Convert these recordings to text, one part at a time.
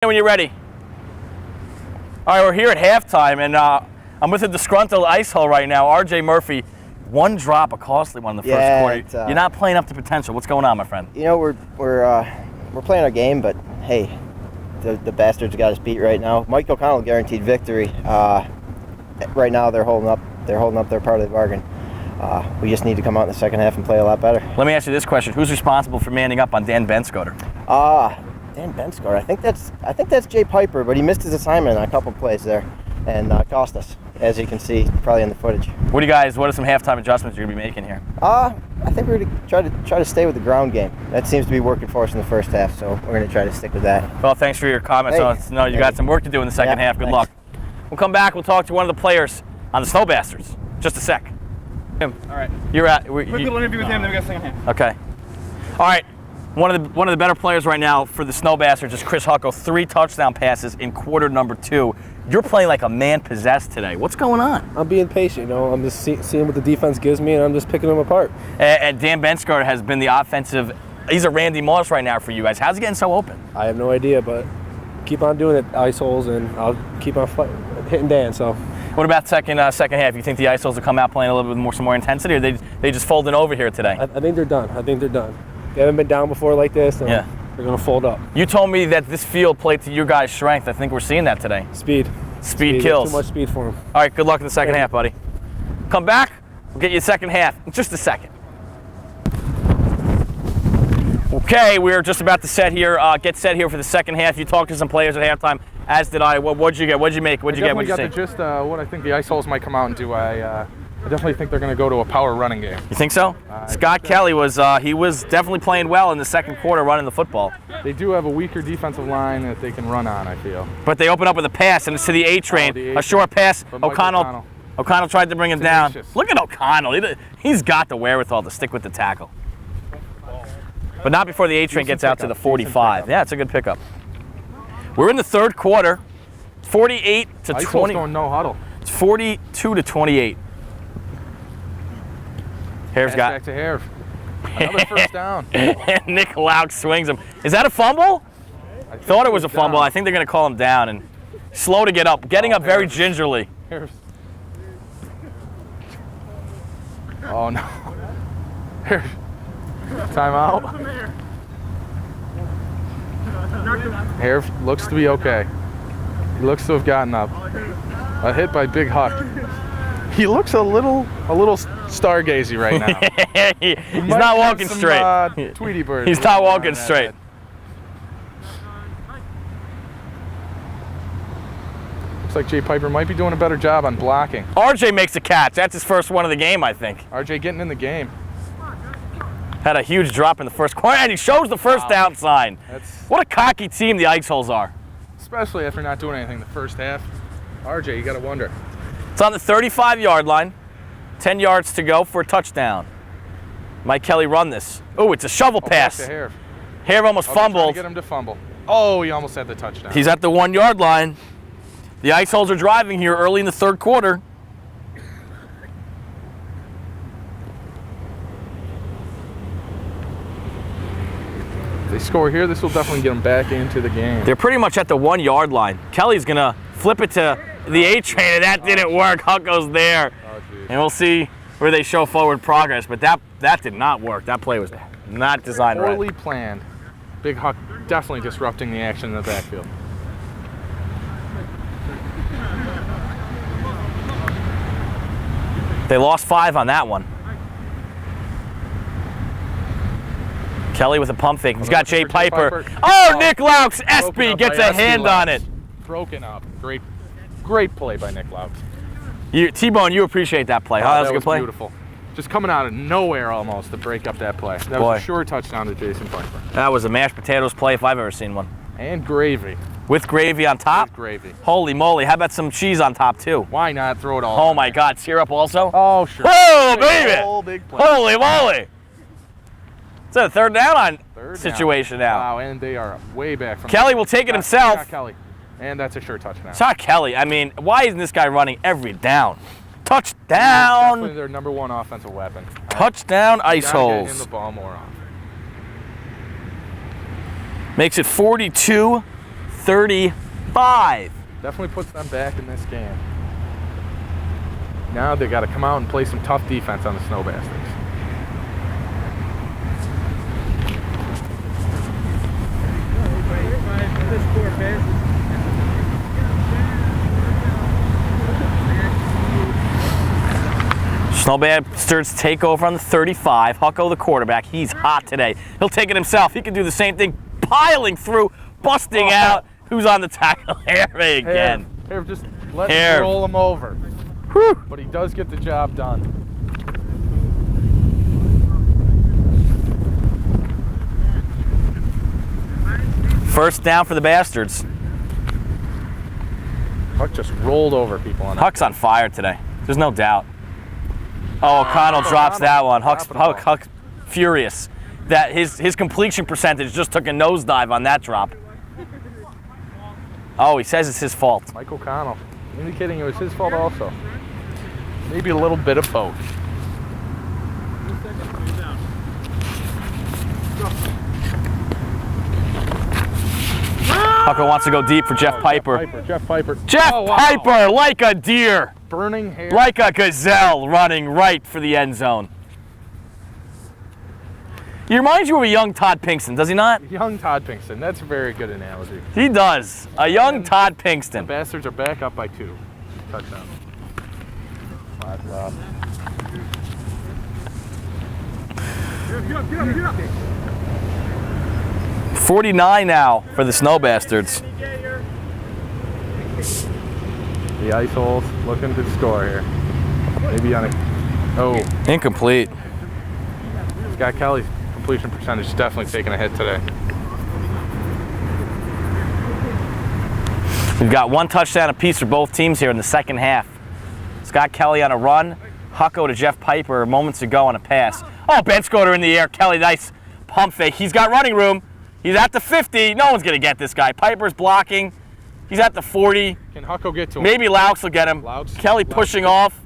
When you're ready. All right, we're here at halftime, and I'm with a disgruntled Icehole right now. RJ Murphy, one drop, a costly one in the first quarter. You're not playing up to potential. What's going on, my friend? You know, we're playing our game, but hey, the bastards got us beat right now. Mike O'Connell guaranteed victory. Right now, they're holding up their part of the bargain. We just need to come out in the second half and play a lot better. Let me ask you this question: who's responsible for manning up on Dan Benscoter? Dan Benscoter. I think that's Jay Piper, but he missed his assignment on a couple plays there, and cost us, as you can see, probably in the footage. What are some halftime adjustments you're gonna be making here? I think we're gonna try to stay with the ground game. That seems to be working for us in the first half, so we're gonna try to stick with that. Well, thanks for your comments. Hey. You got some work to do in the second half. Good luck. We'll come back. We'll talk to one of the players on the Snow Bastards. Just a sec. All right. You're at. Quick little interview with him, then we got second half. Okay. All right. One of the better players right now for the Snow Bastards is Chris Hucko. 3 touchdown passes in quarter number 2. You're playing like a man possessed today. What's going on? I'm being patient. I'm just seeing what the defense gives me, and I'm just picking them apart. And Dan Benscoter has been the offensive. He's a Randy Moss right now for you guys. How's he getting so open? I have no idea, but keep on doing it, Iceholes, and I'll keep on hitting Dan. So. What about second half? You think the Iceholes will come out playing a little bit some more intensity, or they just folding over here today? I think they're done. They haven't been down before like this, and they're going to fold up. You told me that this field played to your guys' strength. I think we're seeing that today. Speed kills. Too much speed for them. All right, good luck in the second half, buddy. Come back. We'll get you the second half in just a second. Okay, we're just about to get set here for the second half. You talked to some players at halftime, as did I. What'd you get? What'd you make? What'd you get? What'd you say? I definitely got the gist what I think the Iceholes might come out and do. I definitely think they're going to go to a power running game. You think so? Scott Kelly was definitely playing well in the second quarter running the football. They do have a weaker defensive line that they can run on, I feel. But they open up with a pass, and it's to the A-train. A short pass. O'Connell tried to bring him down. Look at O'Connell. He's got the wherewithal to stick with the tackle. But not before the A-train gets out to the 45. Yeah, it's a good pickup. We're in the third quarter. 48 to 20. Iceholes going no huddle. It's 42 to 28. Hare's got back to Hare. Another first down. And Nick Lauk swings him. Is that a fumble? I thought it was a fumble. I think they're going to call him down. And slow to get up. Getting up very gingerly. Oh, no. Hare. Timeout. Hare looks to be okay. He looks to have gotten up. A hit by Big Huck. He looks a little stargazy right now. He's not walking straight. Tweety bird. He's not walking straight. Looks like Jay Piper might be doing a better job on blocking. RJ makes a catch. That's his first one of the game, I think. RJ getting in the game. Had a huge drop in the first quarter, and he shows the first down sign. What a cocky team the Iceholes are. Especially after not doing anything the first half. RJ, you got to wonder. It's on the 35-yard line. 10 yards to go for a touchdown. Mike Kelly run this. Oh, it's a shovel pass. Back to Hare. Hare almost fumbled. Get him to fumble. Oh, he almost had the touchdown. He's at the 1-yard line. The Iceholes are driving here early in the third quarter. If they score here, this will definitely get them back into the game. They're pretty much at the 1-yard line. Kelly's going to flip it to the A-train, and that didn't work. Hucko's there. And we'll see where they show forward progress. But that did not work. That play was not designed right. Poorly planned. Big Huck definitely disrupting the action in the backfield. They lost 5 on that one. Kelly with a pump fake. He's got Jay Piper. Oh, Nick Lauk's SB gets a hand on it. Broken up. Great play by Nick Lauk. T-Bone, you appreciate that play, huh? That was a good play. Beautiful. Just coming out of nowhere almost to break up that play. That was a sure touchdown to Jason Piper. That was a mashed potatoes play if I've ever seen one. And gravy. With gravy on top? With gravy. Holy moly. How about some cheese on top, too? Why not throw it all Oh, my God. Syrup also? Oh, sure. Oh, baby. Whole big play. Holy moly. It's a third down situation now. Wow, and they are way back from Kelly will take it himself. Not Kelly. And that's a sure touchdown. It's not Kelly. I mean, why isn't this guy running every down? Touchdown. Definitely their number 1 offensive weapon. Touchdown, Iceholes. Get him the ball more often. Makes it 42-38. 35. Definitely puts them back in this game. Now they got to come out and play some tough defense on the Snow Bastards. Snow Bastards take over on the 35. Hucko, the quarterback, he's hot today. He'll take it himself. He can do the same thing, piling through, busting out. Who's on the tackle? Harvey again. Harv just let him roll him over. Whew. But he does get the job done. First down for the Bastards. Huck just rolled over people on Huck's on fire today. There's no doubt. Oh, O'Connell drops that one. Huck furious that his completion percentage just took a nosedive on that drop. Oh, he says it's his fault. Mike O'Connell indicating it was his fault also. Maybe a little bit of both. Hucko wants to go deep for Jeff Piper. Jeff Piper. Jeff Piper, like a deer. Burning hair. Like a gazelle, running right for the end zone. He reminds you of a young Todd Pinkston, does he not? Young Todd Pinkston. That's a very good analogy. He does. A young Todd The Pinkston. Bastards are back up by 2. Touchdown. 5 left. 49 now for the Snow Bastards. The Iceholes looking to score here. Maybe on a... Oh. Incomplete. Scott Kelly's completion percentage is definitely taking a hit today. We've got 1 touchdown apiece for both teams here in the second half. Scott Kelly on a run. Hucko to Jeff Piper moments ago on a pass. Oh, Ben Scoter in the air. Kelly, nice pump fake. He's got running room. He's at the 50. No one's going to get this guy. Piper's blocking. He's at the 40. Can Hucko get to him? Maybe Laux will get him. Kelly pushing off.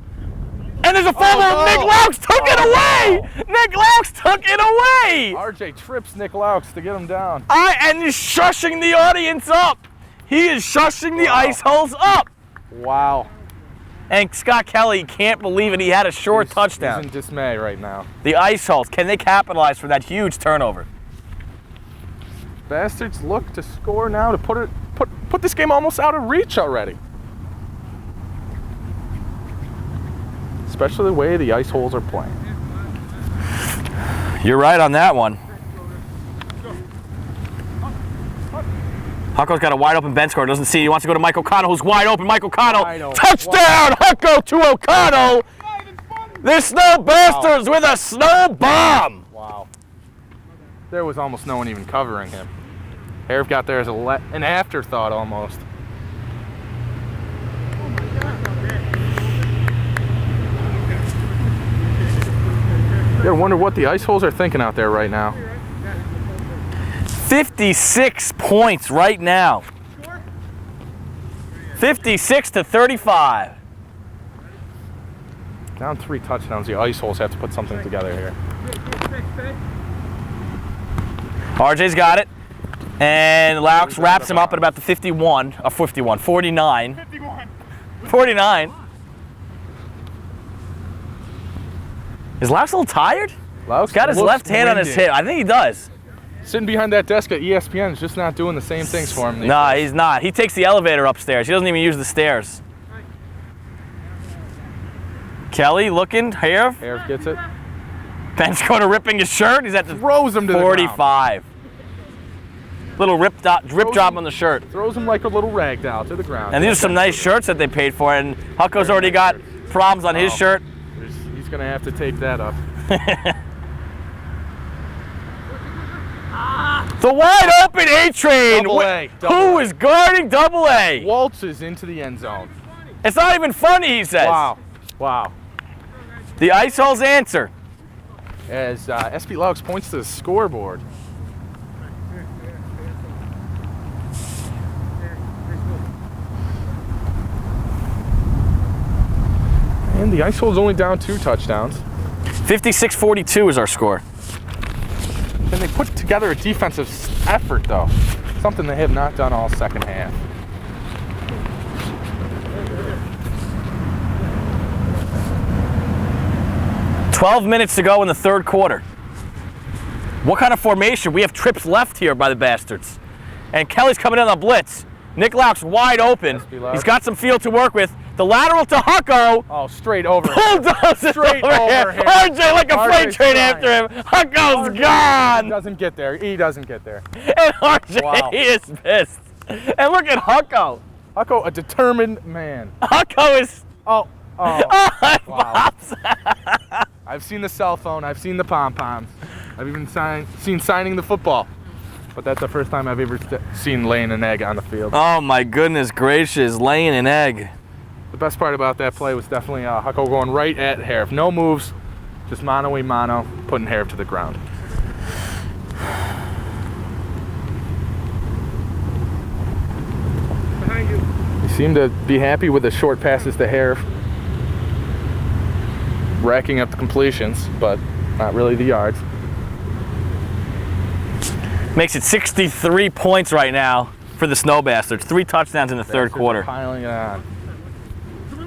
And there's a fumble. Oh, Nick Laux took it away. Nick Laux took it away. RJ trips Nick Laux to get him down. And he's shushing the audience up. He is shushing the Iceholes up. Wow. And Scott Kelly can't believe it. He had a short touchdown. He's in dismay right now. The Iceholes, can they capitalize for that huge turnover? Bastards look to score now to put this game almost out of reach already. Especially the way the Iceholes are playing. You're right on that one. Hucko's got a wide open bench score. Doesn't see. He wants to go to Mike O'Connell, who's wide open. Mike O'Connell, touchdown! Hucko to O'Connell. The Snow Bastards with a snow bomb. Wow. There was almost no one even covering him. Harv got there as an afterthought almost. You gotta wonder what the Iceholes are thinking out there right now. 56 points right now. 56 to 35. Down 3 touchdowns. The Iceholes have to put something together here. RJ's got it. And Laux wraps him up at about the 49. 49. Is Laux a little tired? Laux got his left hand on his hip. I think he does. Sitting behind that desk at ESPN is just not doing the same things for him. Nah, he's not. He takes the elevator upstairs. He doesn't even use the stairs. Kelly looking. Harv gets it. Ben Scoter ripping his shirt. He's at the throws him to 45. Little drip drop on the shirt. Throws him like a little rag doll to the ground. And these are some nice shirts that they paid for. And Hucko's already got problems on his shirt. He's going to have to tape that up. The wide open A-Train. Double A. Who is guarding double A? Waltzes into the end zone. It's not even funny, he says. Wow. Wow. The Iceholes answer. As SP Laux points to the scoreboard. And the Iceholes only down 2 touchdowns. 56-42 is our score. Can they put together a defensive effort, though? something they have not done all second half. "12 minutes to go in the third quarter. What kind of formation? We have trips left here by the Bastards. And Kelly's coming in on the blitz. Nick Laux wide open. He's got some field to work with. The lateral to Hucko. Oh, straight over. Bulldozes Straight over him. RJ like a freight RJ's train fine. after him. Hucko's He gone. doesn't get there. He doesn't get there. And RJ Wow. is pissed. And look at Hucko. Hucko, a determined man. Hucko is... Oh. Wow. Wow. I've seen the cell phone. I've seen the pom-poms. I've even seen signing the football. But that's the first time I've ever seen laying an egg on the field. Oh my goodness gracious, laying an egg. The best part about that play was definitely Hucko going right at Harif. No moves, just mano-a-mano, putting Harif to the ground. Behind you. He seemed to be happy with the short passes to Harif. Racking up the completions, but not really the yards. Makes it 63 points right now for the Snow Bastards. 3 touchdowns in the third quarter. Piling it on.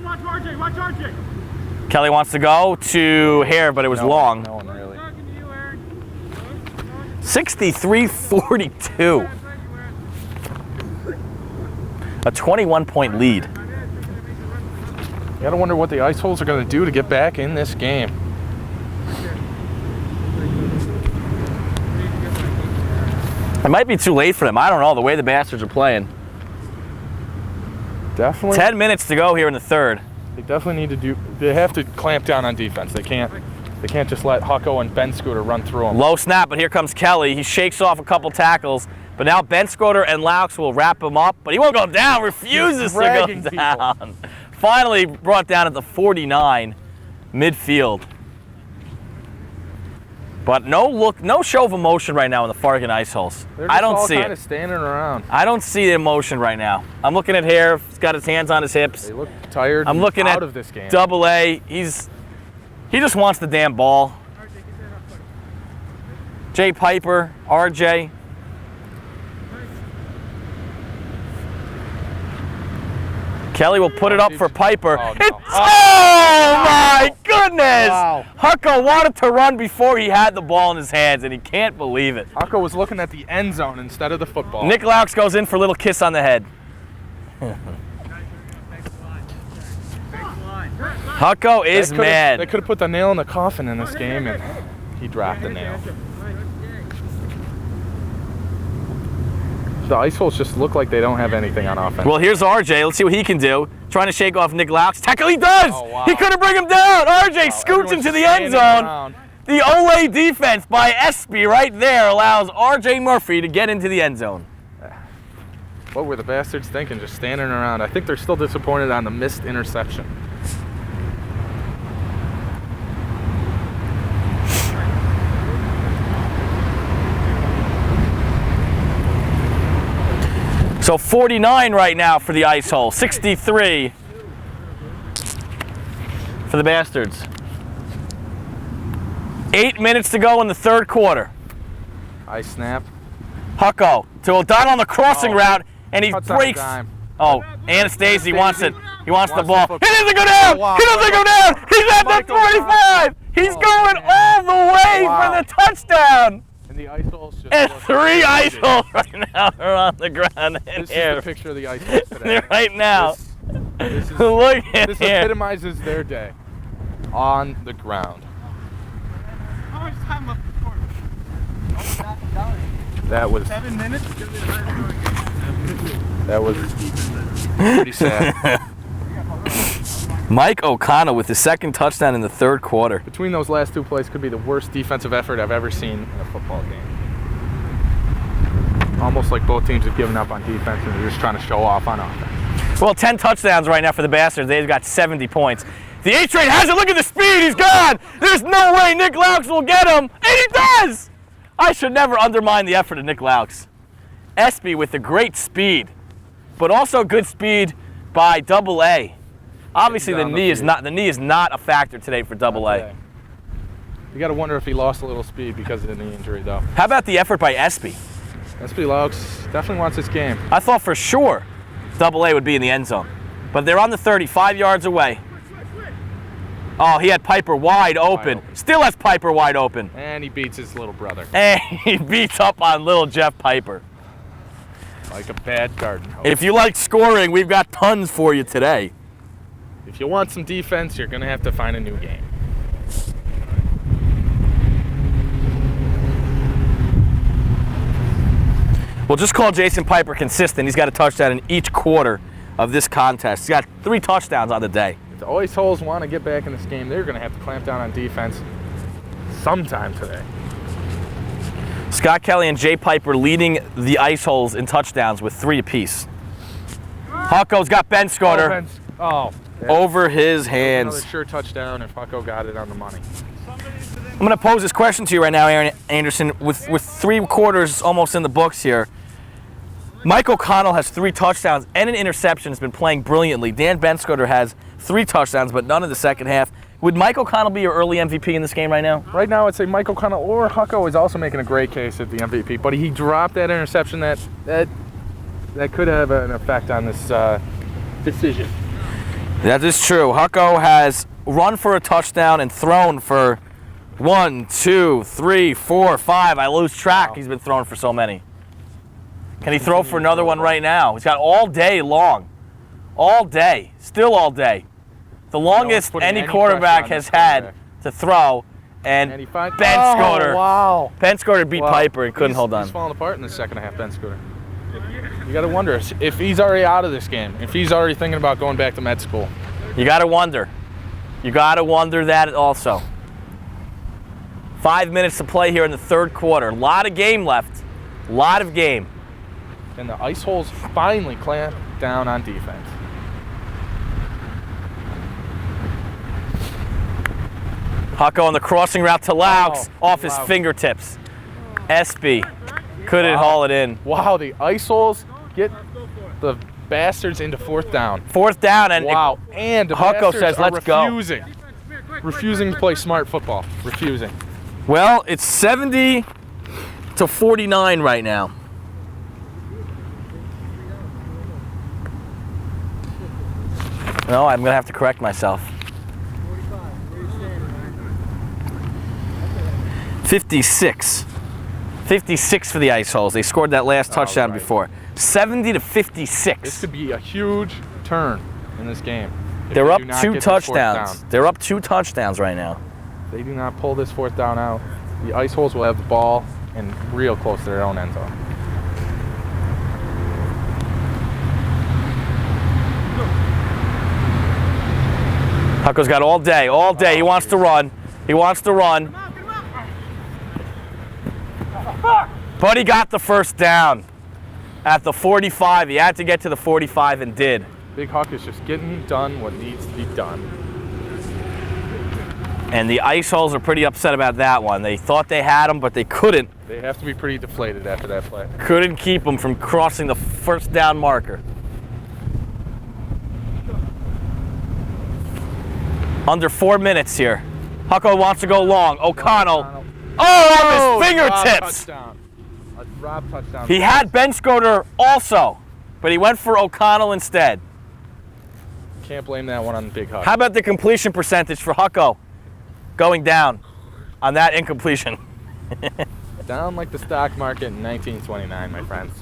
Watch RJ, watch RJ. Kelly wants to go to Hare, but it was long. No one really. 63-42. A 21-point lead. You gotta wonder what the Iceholes are gonna do to get back in this game. It might be too late for them. I don't know, the way the Bastards are playing. Definitely. 10 minutes to go here in the third. They definitely need to do. They have to clamp down on defense. They can't just let Hucko and Ben Scooter run through them. Low snap, but here comes Kelly. He shakes off a couple tackles, but now Ben Scooter and Laux will wrap him up, but he won't go down, refuses to go down. Finally brought down at the 49, midfield. But no show of emotion right now in the Farging Iceholes. I don't see kind it. of standing around. I don't see the emotion right now. I'm looking at Hare. He's got his hands on his hips. They look tired. I'm looking out at of this game. Double A. He just wants the damn ball. Jay Piper, RJ. Kelly will put it up for Piper. Oh, no. Oh my goodness! Wow. Hucko wanted to run before he had the ball in his hands, and he can't believe it. Hucko was looking at the end zone instead of the football. Nick Laux goes in for a little kiss on the head. Hucko is mad. They could have put the nail in the coffin in this game, and he dropped the nail. The Iceholes just look like they don't have anything on offense. Well, here's RJ. Let's see what he can do. Trying to shake off Nick Laux. Tackle, he does! Oh, wow. He couldn't bring him down! RJ scoots into the end zone. Around. The Ole defense by Espy right there allows RJ Murphy to get into the end zone. What were the Bastards thinking, just standing around? I think they're still disappointed on the missed interception. So 49 right now for the Icehole, 63 for the Bastards. 8 minutes to go in the third quarter. High snap. Hucko to O'Donnell on the crossing route, and he Cuts on a breaks. dime. Oh, Anastasi wants it. He wants the Wants ball. the He football. doesn't go down. Oh, wow. He doesn't go down. He's at the Michael 45. He's going all the way Wow. for the touchdown. And the Iceholes just And look 3 like Iceholes right now are on the ground in This here. is the picture of the Iceholes today. Right now. This is, Look at this here. epitomizes their day. On the ground. How much time left in the quarter? That was 7 minutes? that was pretty sad. Mike O'Connell with his second touchdown in the third quarter. Between those last two plays could be the worst defensive effort I've ever seen in a football game. Almost like both teams have given up on defense and they're just trying to show off on offense. Well, 10 touchdowns right now for the Bastards. They've got 70 points. The A-Train has it. Look at the speed. He's gone. There's no way Nick Laux will get him. And he does! I should never undermine the effort of Nick Laux. Espy with the great speed, but also good speed by Double A. Obviously, the knee is not a factor today for Double A. You got to wonder if he lost a little speed because of the knee injury, though. How about the effort by Espy? SB Laux definitely wants this game. I thought for sure AA would be in the end zone. But they're on the 30, 5 yards away. Oh, he had Piper wide open. Still has Piper wide open. And he beats his little brother. And he beats up on little Jeff Piper. Like a bad garden hose. If you like scoring, we've got tons for you today. If you want some defense, you're going to have to find a new game. Well, just call Jason Piper consistent. He's got a touchdown in each quarter of this contest. He's got 3 touchdowns on the day. If the Iceholes want to get back in this game, they're going to have to clamp down on defense sometime today. Scott Kelly and Jay Piper leading the Iceholes in touchdowns with 3 apiece. Hucko's got Ben Scotter over his hands. Another sure touchdown if Hucko got it on the money. I'm going to pose this question to you right now, Aaron Anderson. With 3 quarters almost in the books here, Mike O'Connell has 3 touchdowns and an interception, has been playing brilliantly. Dan Benscoter has 3 touchdowns, but none in the second half. Would Mike O'Connell be your early MVP in this game right now? Right now, I'd say Mike O'Connell or Hucko is also making a great case at the MVP, but he dropped that interception that could have an effect on this decision. That is true. Hucko has run for a touchdown and thrown for 1, 2, 3, 4, 5. I lose track. Wow. He's been throwing for so many. Can he throw for another one right now? He's got all day long. All day. Still all day. The longest any quarterback has had to throw, and Ben Scotter. Wow. Ben Scotter beat Piper and couldn't hold on. He's falling apart in the second half, Ben Scotter. You got to wonder if he's already out of this game, if he's already thinking about going back to med school. You got to wonder. You got to wonder that also. 5 minutes to play here in the third quarter. A lot of game left. A lot of game. And the Iceholes finally clamp down on defense. Hucko on the crossing route to Laux off his fingertips. SB couldn't haul it in. Wow, the Iceholes get the bastards into 4th down. 4th down, and and the Hucko says, "Let's refusing. Refusing to play smart football. Refusing." Well, it's 70-49 right now. No, I'm going to have to correct myself. 56. 56 for the Iceholes. They scored that last touchdown before. 70-56. This could be a huge turn in this game. They're up 2 touchdowns. They're up 2 touchdowns right now. If they do not pull this 4th down out, the Iceholes will have the ball and real close to their own end zone. Hucko's got all day, all day. He wants to run. He wants to run. But he got the 1st down at the 45. He had to get to the 45 and did. Big Huck is just getting done what needs to be done. And the Iceholes are pretty upset about that one. They thought they had him, but they couldn't. They have to be pretty deflated after that play. Couldn't keep him from crossing the 1st down marker. Under 4 minutes here. Hucko wants to go long. O'Connell. Off his fingertips. A drop touchdown. He had Ben Scotter also, but he went for O'Connell instead. Can't blame that one on Big Huck. How about the completion percentage for Hucko going down on that incompletion? Down like the stock market in 1929, my friends.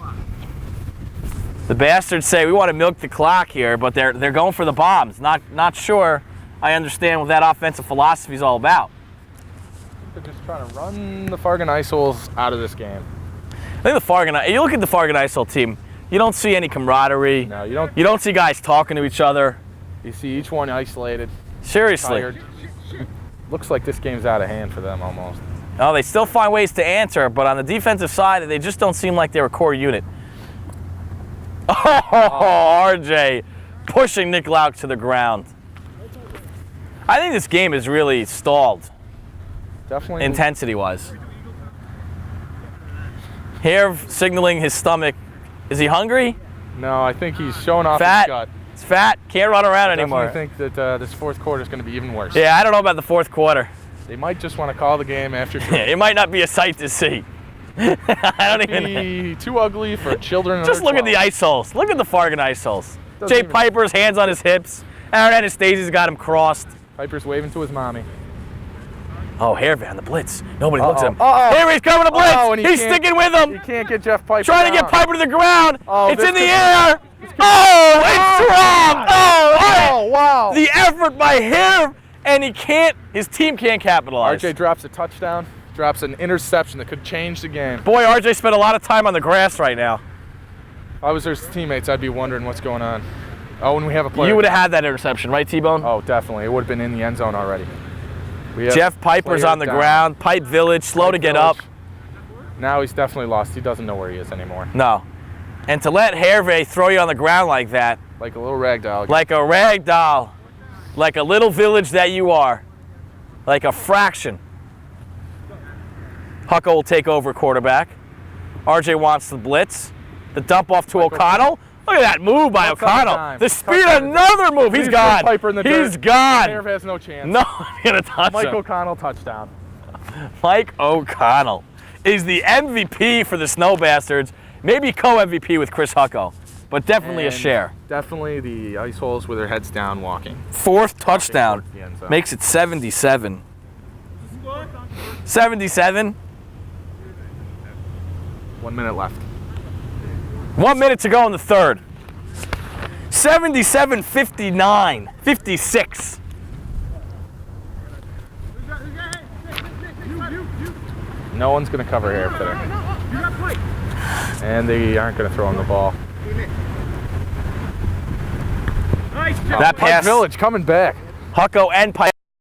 The bastards say we want to milk the clock here, but they're going for the bombs. Not sure I understand what that offensive philosophy is all about. They're just trying to run the Farging Iceholes out of this game. I think you look at the Farging Icehole team, you don't see any camaraderie. No, you don't. You don't see guys talking to each other. You see each one isolated. Seriously. Tired. Looks like this game's out of hand for them almost. No, they still find ways to answer, but on the defensive side, they just don't seem like they're a core unit. Oh, RJ pushing Nick Lauk to the ground. I think this game is really stalled. Definitely. Intensity-wise. Here, signaling his stomach. Is he hungry? No, I think he's showing off fat. his gut. It's fat. Can't run around anymore. I think that this 4th quarter is going to be even worse. Yeah, I don't know about the 4th quarter. They might just want to call the game after. It might not be a sight to see. I don't even. Be too ugly for children. Just under look at the 12. Iceholes. Look at the Farging Iceholes. Doesn't Jay even- Piper's hands on his hips. Aaron Anastasia's got him crossed. Piper's waving to his mommy. Oh, Harvey on the blitz. Nobody looks at him. Uh-oh. Harry's coming to blitz. And He's sticking with him. He can't get Jeff Piper Trying to down. get Piper to the ground. Oh, It's this in the could- air. Oh, it's dropped. Oh, wow. The effort by him, and he can't. His team can't capitalize. RJ drops a touchdown, drops an interception that could change the game. Boy, RJ spent a lot of time on the grass right now. If I was their teammates, I'd be wondering what's going on. Oh, and we have a player. You would have had that interception, right, T-Bone? Oh, definitely. It would have been in the end zone already. We have Jeff Piper's player on the down. ground. Pipe Village, slow to Pipe get up. Village. Now he's definitely lost. He doesn't know where he is anymore. No. And to let Hervé throw you on the ground like that, Like a little rag doll. like a rag doll, like a little village that you are, like a fraction. Hucko will take over quarterback. RJ wants the blitz. The dump off to O'Connell. Look at that move by O'Connell. The speed, another move. He's gone. He's gone. Harv has no chance. No, gonna touch Mike him. O'Connell touchdown. Mike O'Connell is the MVP for the Snow Bastards. Maybe co-MVP with Chris Hucko, but definitely a And share. Definitely the Iceholes with their heads down walking. Fourth touchdown towards the end zone. makes it 77. 77. 1 minute left. 1 minute to go in the third. 77-59. 56. No one's going to cover here today. And they aren't going to throw him the ball. That Pipe pass, Village coming back. Hucko and Pipe.